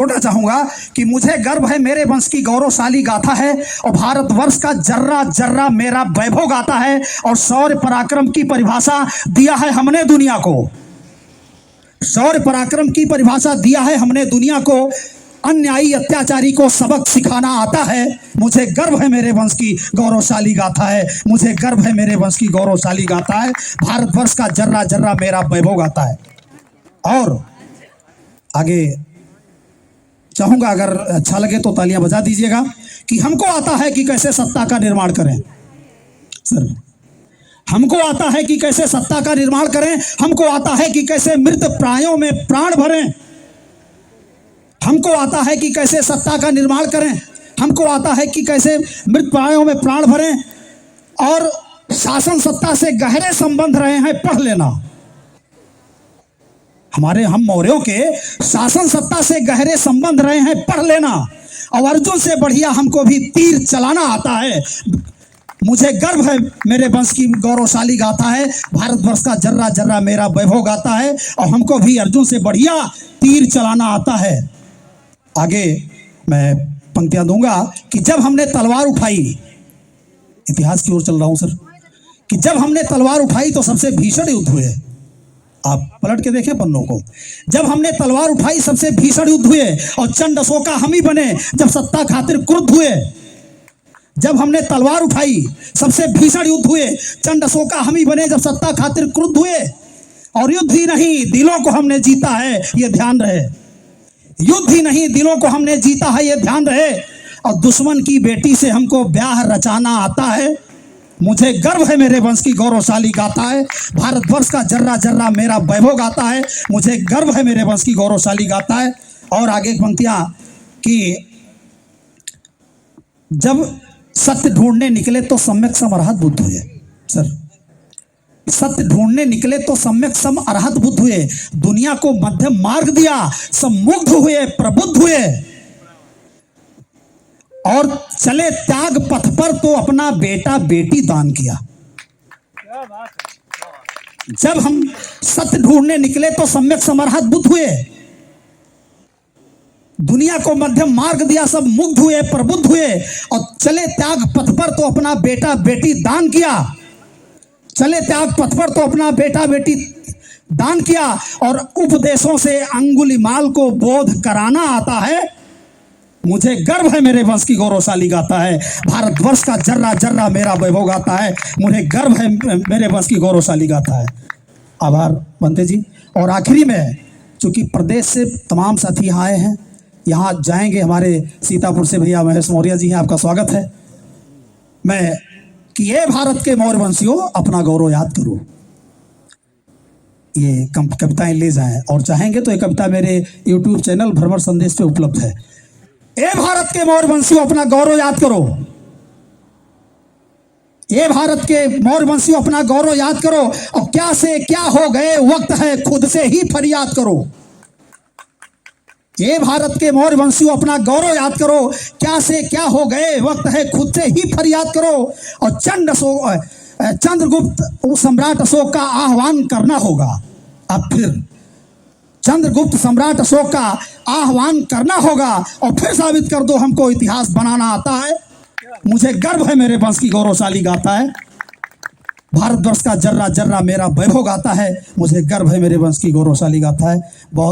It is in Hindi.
बोलना चाहूंगा कि मुझे गर्व है मेरे वंश की गौरवशाली गाथा है और भारतवर्ष का जर्रा जर्रा मेरा वैभव गाता है। और शौर्य पराक्रम की परिभाषा दिया है हमने दुनिया को, शौर्य पराक्रम की परिभाषा दिया है हमने दुनिया को। अन्यायी अत्याचारी को सबक सिखाना आता है। मुझे गर्व है मेरे वंश की गौरवशाली गाथा है, मुझे गर्व है मेरे वंश की गौरवशाली गाथा है। भारतवर्ष का जर्रा जर्रा मेरा वैभव गाता है। और आगे चाहूंगा, अगर अच्छा लगे तो तालियां बजा दीजिएगा, कि हमको आता है कि कैसे सत्ता का निर्माण करें। सर, हमको आता है कि कैसे सत्ता का निर्माण करें, हमको आता है कि कैसे मृत प्रायों में प्राण भरें, हमको आता है कि कैसे सत्ता का निर्माण करें, हमको आता है कि कैसे मृत प्रायों में प्राण भरें। और शासन सत्ता से गहरे संबंध रहे हैं, पढ़ लेना। हम मौर्यों के शासन सत्ता से गहरे संबंध रहे हैं, पढ़ लेना। और अर्जुन से बढ़िया हमको भी तीर चलाना आता है। मुझे गर्व है मेरे वंश की गौरवशाली गाथा है, भारतवर्ष का जर्रा जर्रा मेरा वैभव गाता है। और हमको भी अर्जुन से बढ़िया तीर चलाना आता है। आगे मैं पंक्तियां दूंगा कि जब हमने तलवार उठाई, इतिहास की ओर चल रहा हूं सर, कि जब हमने तलवार उठाई तो सबसे भीषण युद्ध हुए। आप पलट के देखें पन्नों को। जब हमने तलवार उठाई सबसे भीषण युद्ध हुए, और चंड अशोका हम ही बने जब सत्ता खातिर क्रुद्ध हुए। जब हमने तलवार उठाई सबसे भीषण युद्ध हुए, चंड अशोका हम ही बने जब सत्ता खातिर क्रुद्ध हुए। और युद्ध ही नहीं दिलों को हमने जीता है, ये ध्यान रहे। युद्ध ही नहीं दिलों को हमने जीता है, ये ध्यान रहे। और दुश्मन की बेटी से हमको ब्याह रचाना आता है। मुझे गर्व है मेरे वंश की गौरवशाली गाथा है, भारतवर्ष का जर्रा जर्रा मेरा वैभव गाता है। मुझे गर्व है मेरे वंश की गौरवशाली गाथा है। और आगे पंक्तियां कि जब सत्य ढूंढने निकले तो सम्यक सम अरहत बुद्ध हुए। सर, सत्य ढूंढने निकले तो सम्यक सम अरहत बुद्ध हुए। दुनिया को मध्यम मार्ग दिया, सब मुग्ध हुए, प्रबुद्ध हुए। और चले त्याग पथ पर तो अपना बेटा बेटी दान किया। जब हम सत्य ढूंढने निकले तो सम्यक सम अरहत बुद्ध हुए। दुनिया को मध्यम मार्ग दिया, सब मुग्ध हुए, प्रबुद्ध हुए। और चले त्याग पथ पर तो अपना बेटा बेटी दान किया। चले त्याग पथ पर तो अपना बेटा बेटी दान किया। और उपदेशों से अंगुलीमाल को बोध कराना आता है। मुझे गर्व है मेरे वंश की गौरवशाली गाथा है, भारतवर्ष का जर्रा जर्रा मेरा वैभव गाता है। मुझे गर्व है मेरे वंश की गौरवशाली गाथा है। आभार बनते जी। और आखिरी में, चूंकि प्रदेश से तमाम साथी यहाँ आए हैं, यहाँ जाएंगे, हमारे सीतापुर से भैया महेश मौर्य जी हैं, आपका स्वागत है। मैं कि ये भारत के मौर्य वंशियों अपना गौरव याद करो, ये कविताएं ले जाएं। और चाहेंगे तो ये कविता मेरे YouTube चैनल भ्रमर संदेश पे उपलब्ध है। ये भारत के मौर्य वंशियों अपना गौरव याद करो, ये भारत के मौर्य वंशियों अपना गौरव याद करो। और क्या से क्या हो गए वक्त है खुद से ही फरियाद करो। ये भारत के मौर्य वंशियों अपना गौरव याद करो, क्या से क्या हो गए वक्त है खुद से ही फरियाद करो। और चंद्रगुप्त सम्राट अशोक का आह्वान करना होगा। अब फिर चंद्रगुप्त सम्राट अशोक का आह्वान करना होगा, और फिर साबित कर दो हमको इतिहास बनाना आता है। मुझे गर्व है मेरे वंश की गौरवशाली गाथा है, भारतवर्ष का जर्रा जर्रा मेरा वैभव गाता है। मुझे गर्व है मेरे वंश की गौरवशाली गाथा है। बहुत